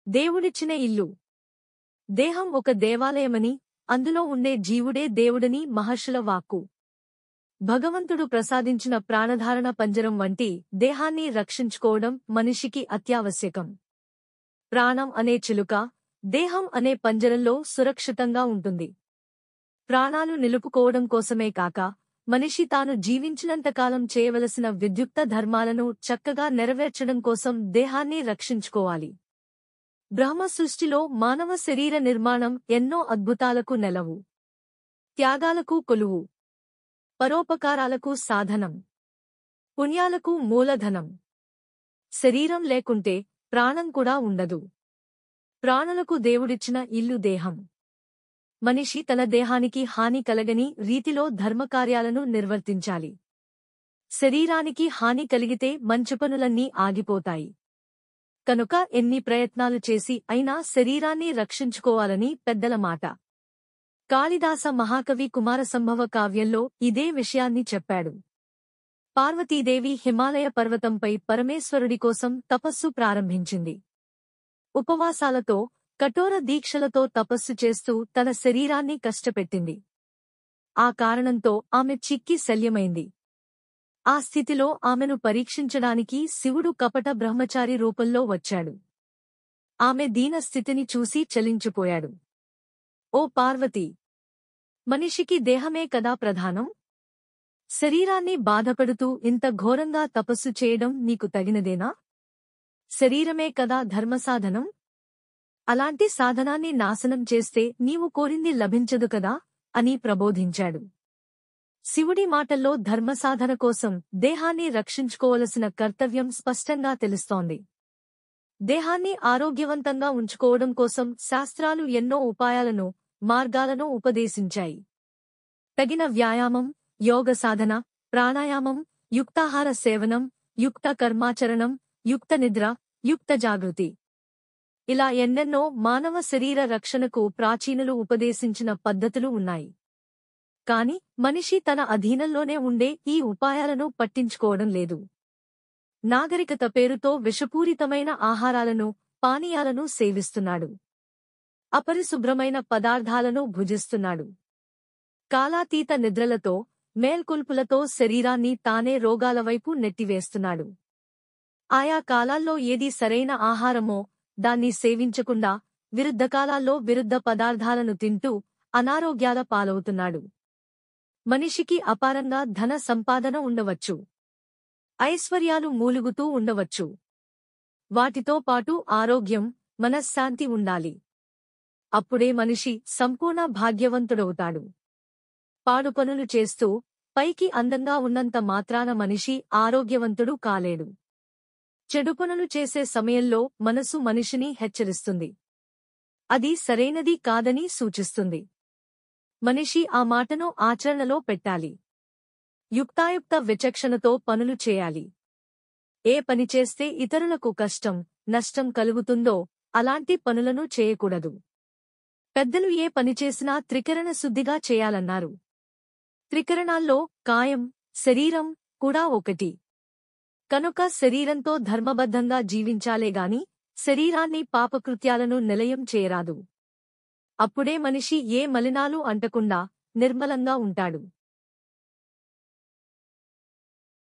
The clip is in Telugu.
దేవుడిచ్చిన ఇల్లు. దేహం ఒక దేవాలయమని, అందులో ఉండే జీవుడే దేవుడని మహర్షుల వాక్కు. భగవంతుడు ప్రసాదించిన ప్రాణధారణ పంజరం వంటి దేహాన్ని రక్షించుకోవడం మనిషికి అత్యావశ్యకం. ప్రాణం అనే చిలుక, దేహం అనే పంజరంలో సురక్షితంగా ఉంటుంది. ప్రాణాలు నిలుపుకోవడం కోసమే కాక, మనిషి తాను జీవించినంతకాలం చేయవలసిన విద్యుక్త ధర్మాలను చక్కగా నెరవేర్చడం కోసం దేహాన్ని రక్షించుకోవాలి. బ్రహ్మ సృష్టిలో మానవ శరీర నిర్మాణం ఎన్నో అద్భుతాలకు నెలవు. త్యాగాలకు కొలువు. పరోపకారాలకు సాధనం. పుణ్యాలకు మూలధనం. శరీరం లేకుంటే ప్రాణం కూడా ఉండదు. ప్రాణులకు దేవుడిచ్చిన ఇల్లు దేహం. మనిషి తన దేహానికి హాని కలగని రీతిలో ధర్మకార్యాలను నిర్వర్తించాలి. శరీరానికి హాని కలిగితే మంచి పనులన్నీ ఆగిపోతాయి. కనుక ఎన్ని ప్రయత్నాలు చేసి అయినా శరీరాన్ని రక్షించుకోవాలని పెద్దల మాట. కాళిదాస మహాకవి కుమారసంభవ కావ్యంలో ఇదే విషయాన్ని చెప్పాడు. పార్వతీదేవి హిమాలయ పర్వతంపై పరమేశ్వరుడి కోసం తపస్సు ప్రారంభించింది. ఉపవాసాలతో, కఠోర దీక్షలతో తపస్సు చేస్తూ తన శరీరాన్ని కష్టపెట్టింది. ఆ కారణంతో ఆమె చిక్కి శల్యమైంది. ఆ స్థితిలో ఆమెను పరీక్షించడానికి శివుడు కపట బ్రహ్మచారి రూపంలో వచ్చాడు. ఆమె దీనస్థితిని చూసి చలించిపోయాడు. ఓ పార్వతీ! మనిషికి దేహమే కదా ప్రధానం? శరీరాన్ని బాధపడుతూ ఇంత ఘోరంగా తపస్సు చేయడం నీకు తగినదేనా? శరీరమే కదా ధర్మసాధనం? అలాంటి సాధనాన్ని నాశనం చేస్తే నీవు కోరింది లభించదు కదా అని ప్రబోధించాడు. శివుడి మాటల్లో ధర్మసాధన కోసం దేహాన్ని రక్షించుకోవలసిన కర్తవ్యం స్పష్టంగా తెలుస్తోంది. దేహాన్ని ఆరోగ్యవంతంగా ఉంచుకోవడం కోసం శాస్త్రాలు ఎన్నో ఉపాయాలను, మార్గాలను ఉపదేశించాయి. తగిన వ్యాయామం, యోగ సాధన, ప్రాణాయామం, యుక్తాహార సేవనం, యుక్త కర్మాచరణం, యుక్త నిద్ర, యుక్త జాగృతి, ఇలా ఎన్నెన్నో మానవ శరీర రక్షణకు ప్రాచీనులు ఉపదేశించిన పద్ధతులు ఉన్నాయి. కాని మనిషి తన అధీనంలోనే ఉండే ఈ ఉపాయాలను పట్టించుకోవడం లేదు. నాగరికత పేరుతో విషపూరితమైన ఆహారాలను, పానీయాలను సేవిస్తున్నాడు. అపరిశుభ్రమైన పదార్థాలను భుజిస్తున్నాడు. కాలాతీత నిద్రలతో, మేల్కొల్పులతో శరీరాన్ని తానే రోగాల వైపు నెట్టివేస్తున్నాడు. ఆయా కాలాల్లో ఏది సరైన ఆహారమో దాన్ని సేవించకుండా విరుద్ధకాలాల్లో విరుద్ధ పదార్థాలను తింటూ అనారోగ్యాల పాలవుతున్నాడు. మనిషికి అపారంగా ధన సంపాదన ఉండవచ్చు. ఐశ్వర్యాలు మూలుగుతూ ఉండవచ్చు. వాటితో పాటు ఆరోగ్యం, మనశ్శాంతి ఉండాలి. అప్పుడే మనిషి సంపూర్ణ భాగ్యవంతుడవుతాడు. పాడు పనులు చేస్తూ పైకి అందంగా ఉన్నంత మాత్రాన మనిషి ఆరోగ్యవంతుడు కాలేడు. చెడు పనులు చేసే సమయంలో మనసు మనిషిని హెచ్చరిస్తుంది. అది సరైనది కాదని సూచిస్తుంది. మనిషి ఆ మాటను ఆచరణలో పెట్టాలి. యుక్తాయుక్త విచక్షణతో పనులు చేయాలి. ఏ పని చేస్తే ఇతరులకు కష్టం, నష్టం కలుగుతుందో అలాంటి పనులను చేయకూడదు. పెద్దలు ఏ పని చేసినా త్రికరణ శుద్ధిగా చేయాలన్నారు. త్రికరణాల్లో కాయం, శరీరం కూడా ఒకటి. కనుక శరీరంతో ధర్మబద్ధంగా జీవించాలేగాని శరీరాన్ని పాపకృత్యాలను నిలయం చేయరాదు. అప్పుడే మనిషి ఏ మలినాలు అంటకుండా నిర్మలంగా ఉంటాడు.